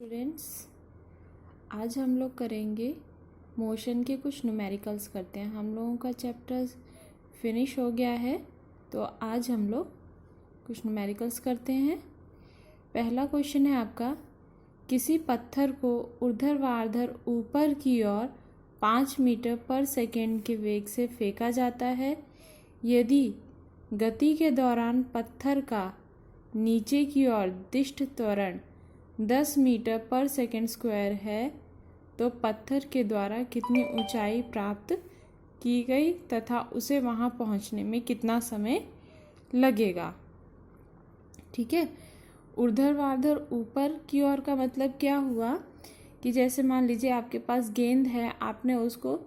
Students, आज हम लोग करेंगे मोशन के कुछ न्यूमेरिकल्स करते हैं। हम लोगों का चैप्टर फिनिश हो गया है, तो आज हम लोग कुछ न्यूमेरिकल्स करते हैं। पहला क्वेश्चन है आपका, किसी पत्थर को ऊर्ध्वाधर ऊपर की ओर 5 मीटर पर सेकेंड के वेग से फेंका जाता है। यदि गति के दौरान पत्थर का नीचे की ओर दिष्ट त्वरण 10 मीटर पर सेकेंड स्क्वायर है, तो पत्थर के द्वारा कितनी ऊंचाई प्राप्त की गई तथा उसे वहां पहुंचने में कितना समय लगेगा। ठीक है, ऊर्ध्वाधर ऊपर की ओर का मतलब क्या हुआ कि जैसे मान लीजिए आपके पास गेंद है, आपने उसको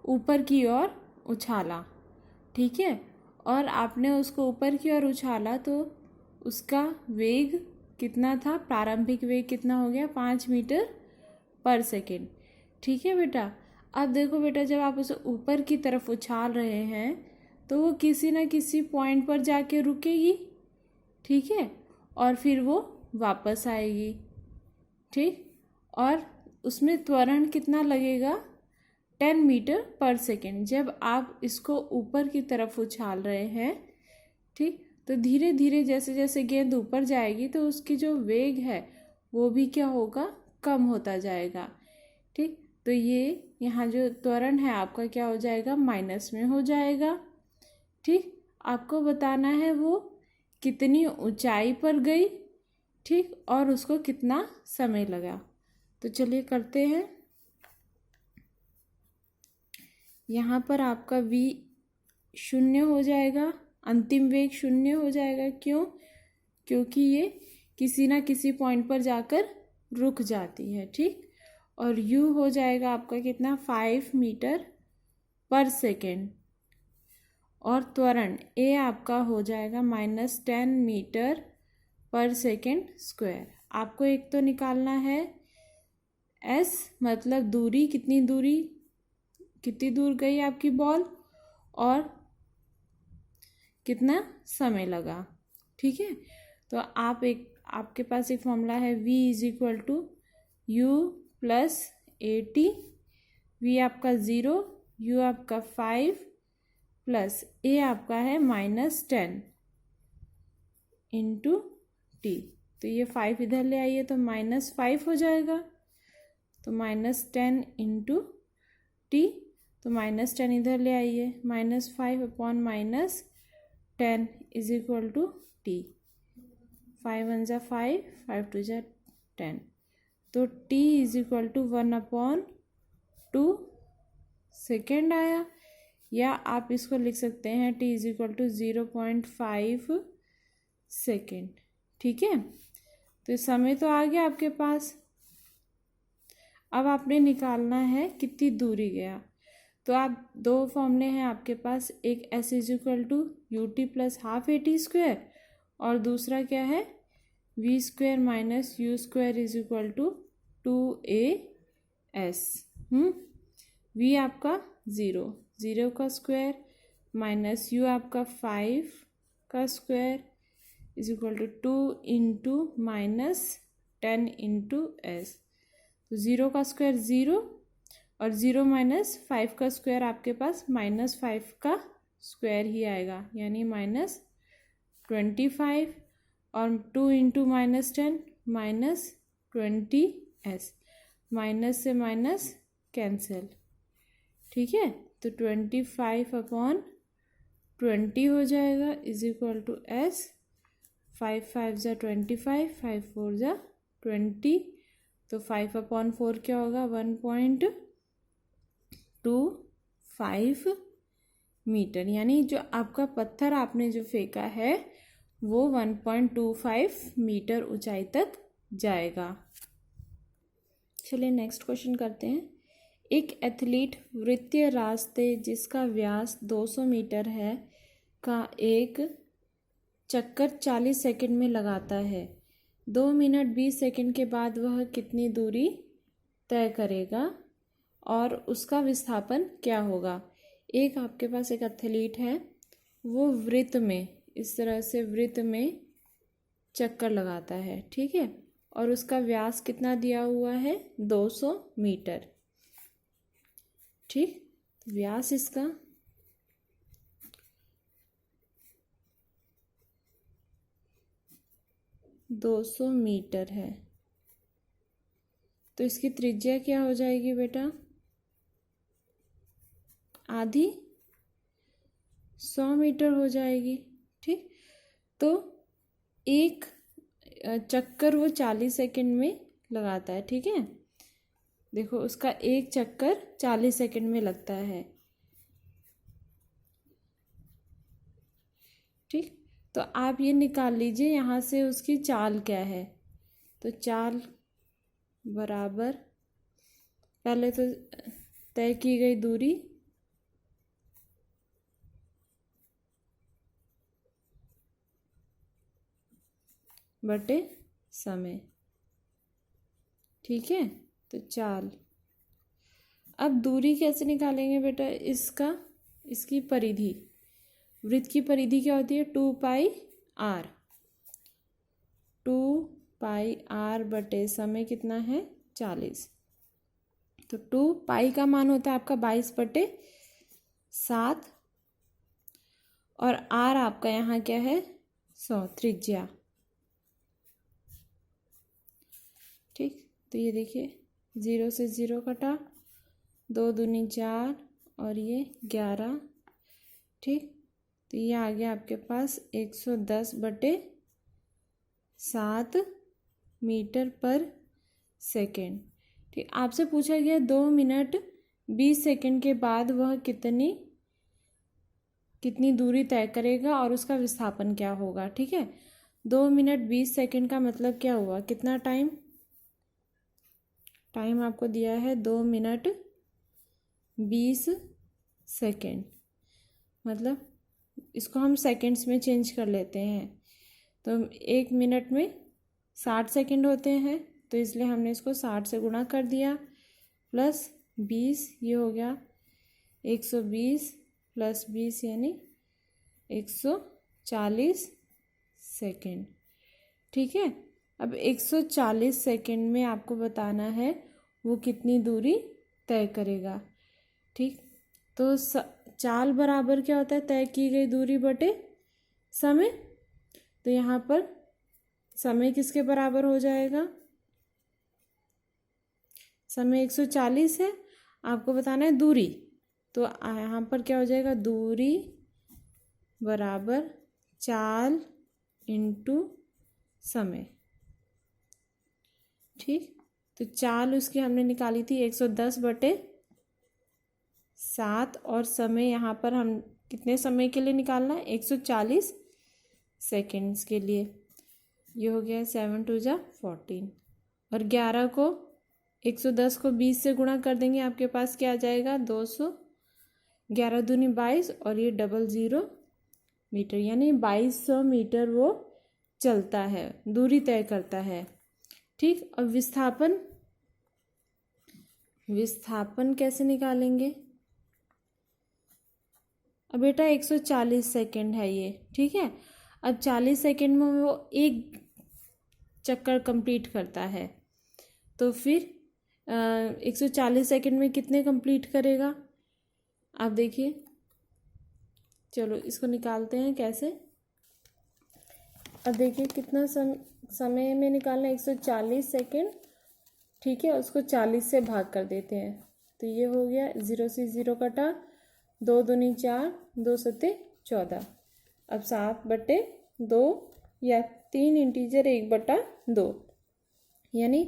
ऊपर की ओर उछाला, ठीक है, और आपने उसको ऊपर की ओर उछाला तो उसका वेग कितना था, प्रारंभिक वेग कितना हो गया, 5 मीटर पर सेकेंड। ठीक है बेटा, अब देखो बेटा, जब आप उसे ऊपर की तरफ उछाल रहे हैं तो वो किसी न किसी पॉइंट पर जाके रुकेगी, ठीक है, और फिर वो वापस आएगी, ठीक, और उसमें त्वरण कितना लगेगा, 10 मीटर पर सेकेंड। जब आप इसको ऊपर की तरफ उछाल रहे हैं, ठीक, तो धीरे धीरे जैसे जैसे गेंद ऊपर जाएगी तो उसकी जो वेग है वो भी क्या होगा, कम होता जाएगा। ठीक, तो ये यहाँ जो त्वरण है आपका क्या हो जाएगा, माइनस में हो जाएगा। ठीक, आपको बताना है वो कितनी ऊंचाई पर गई, ठीक, और उसको कितना समय लगा। तो चलिए करते हैं। यहाँ पर आपका v 0 हो जाएगा, अंतिम वेग 0 हो जाएगा। क्यों? क्योंकि ये किसी ना किसी पॉइंट पर जाकर रुक जाती है, ठीक, और u हो जाएगा आपका कितना, 5 मीटर पर सेकेंड, और त्वरण a आपका हो जाएगा -10 मीटर पर सेकेंड स्क्वायर। आपको एक तो निकालना है s, मतलब दूरी, कितनी दूर गई आपकी बॉल और कितना समय लगा। ठीक है, तो आपके पास एक फॉर्मूला है, v = u + at। v आपका 0, u आपका 5 प्लस a आपका है -10 × t। तो ये 5 इधर ले आइए तो -5 हो जाएगा, तो -10 × t, तो -10 इधर ले आइए, -5 / -10 = t। 5 1 = 5, 5 2 = 10, तो t = 1/2 सेकेंड आया। या आप इसको लिख सकते हैं t = 0.5 सेकेंड। ठीक है, तो समय तो आ गया आपके पास। अब आपने निकालना है कितनी दूरी गया। तो आप दो फॉर्मूले हैं आपके पास, एक s = ut + ½ at² और दूसरा क्या है, v² - u² = 2as। v आपका 0 का स्क्वायर माइनस u आपका 5 का स्क्वायर = 2 × -10 × s। तो 0 का स्क्वायर 0 और 0 - 5 का स्क्वायर आपके पास -5 का स्क्वायर ही आएगा, यानी -25, और 2 × -10 -20s, माइनस से माइनस कैंसिल। ठीक है, तो 25/20 हो जाएगा = s। 5 5 = 25, 5 4 = 20, तो 5/4 क्या होगा, 1.25 मीटर। यानी जो आपका पत्थर आपने जो फेंका है वो 1.25 मीटर ऊंचाई तक जाएगा। चलिए नेक्स्ट क्वेश्चन करते हैं। एक एथलीट वृत्तीय रास्ते जिसका व्यास 200 मीटर है का एक चक्कर 40 सेकंड में लगाता है। 2 मिनट 20 सेकंड के बाद वह कितनी दूरी तय करेगा और उसका विस्थापन क्या होगा। एक आपके पास एक एथलीट है, वो वृत्त में, इस तरह से वृत्त में चक्कर लगाता है, ठीक है, और उसका व्यास कितना दिया हुआ है 200 मीटर। ठीक, व्यास इसका 200 मीटर है। तो इसकी त्रिज्या क्या हो जाएगी बेटा, आधी 100 मीटर हो जाएगी। ठीक, तो एक चक्कर वो 40 सेकंड में लगाता है। ठीक है, देखो उसका एक चक्कर 40 सेकंड में लगता है। ठीक, तो आप ये निकाल लीजिए यहाँ से उसकी चाल क्या है। तो चाल बराबर, पहले तो तय की गई दूरी बटे समय। ठीक है, तो चाल। अब दूरी कैसे निकालेंगे बेटा, इसकी परिधि, वृत्त की परिधि क्या होती है 2πr। 2πr बटे समय कितना है 40। तो 2π का मान होता है आपका 22/7 और r आपका यहाँ क्या है 100 त्रिज्या। ठीक, तो ये देखिए 0 से 0 कटा, 2 दूनी 4 और ये 11। ठीक, तो ये आ गया आपके पास 110/7 मीटर पर सेकेंड। ठीक, आपसे पूछा गया 2 मिनट 20 सेकेंड के बाद वह कितनी दूरी तय करेगा और उसका विस्थापन क्या होगा। ठीक है, 2 मिनट 20 सेकेंड का मतलब क्या हुआ, कितना टाइम आपको दिया है 2 मिनट 20 सेकेंड, मतलब इसको हम सेकेंड्स में चेंज कर लेते हैं। तो 1 मिनट में 60 सेकेंड होते हैं, तो इसलिए हमने इसको 60 से गुणा कर दिया प्लस 20, ये हो गया 120 प्लस 20 यानी 140 सेकेंड। ठीक है, अब 140 सेकेंड में आपको बताना है वो कितनी दूरी तय करेगा। ठीक, तो चाल बराबर क्या होता है, तय की गई दूरी बटे समय। तो यहाँ पर समय किसके बराबर हो जाएगा, समय 140 है, आपको बताना है दूरी। तो यहाँ पर क्या हो जाएगा, दूरी बराबर चाल इंटू समय। ठीक, तो चाल उसकी हमने निकाली थी 110/7 और समय यहाँ पर हम कितने समय के लिए निकालना है 140 सेकेंड्स के लिए। ये हो गया 7 2 जा 14 और 11 को 110 को 20 से गुणा कर देंगे, आपके पास क्या आ जाएगा 200। 11 दूनी 22 और ये 00 मीटर, यानी 2200 मीटर वो चलता है, दूरी तय करता है। ठीक, अब विस्थापन कैसे निकालेंगे। अब बेटा 140 सेकेंड है ये। ठीक है, अब 40 सेकेंड में वो एक चक्कर कंप्लीट करता है, तो फिर 140 सेकेंड में कितने कंप्लीट करेगा, आप देखिए। चलो इसको निकालते हैं कैसे। अब देखिए कितना समय में निकालना है 140 सेकेंड। ठीक है, उसको 40 से भाग कर देते हैं, तो ये हो गया 0 से 0 कटा, 2 दूनी 4, 2 सत्ते 14। अब 7/2 या 3 इंटीजर 1/2, यानी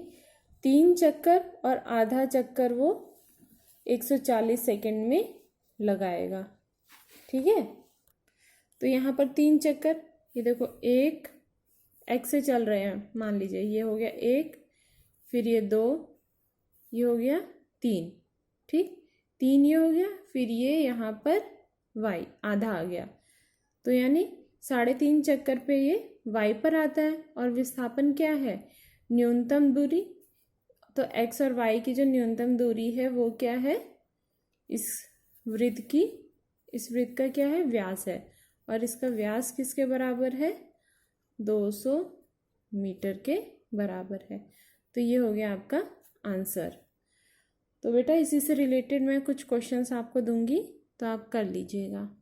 3 चक्कर और आधा चक्कर वो 140 सेकेंड में लगाएगा। ठीक है, तो यहाँ पर 3 चक्कर, ये देखो 1 x से चल रहे हैं, मान लीजिए ये हो गया 1, फिर ये 2, ये हो गया 3। ठीक, 3 ये हो गया, फिर ये यहाँ पर y आधा आ गया, तो यानी 3.5 चक्कर पे ये y पर आता है। और विस्थापन क्या है, न्यूनतम दूरी। तो x और y की जो न्यूनतम दूरी है वो क्या है, इस वृत्त का क्या है, व्यास है, और इसका व्यास किसके बराबर है 200 मीटर के बराबर है। तो ये हो गया आपका आंसर। तो बेटा इसी से रिलेटेड मैं कुछ क्वेश्चंस आपको दूंगी, तो आप कर लीजिएगा।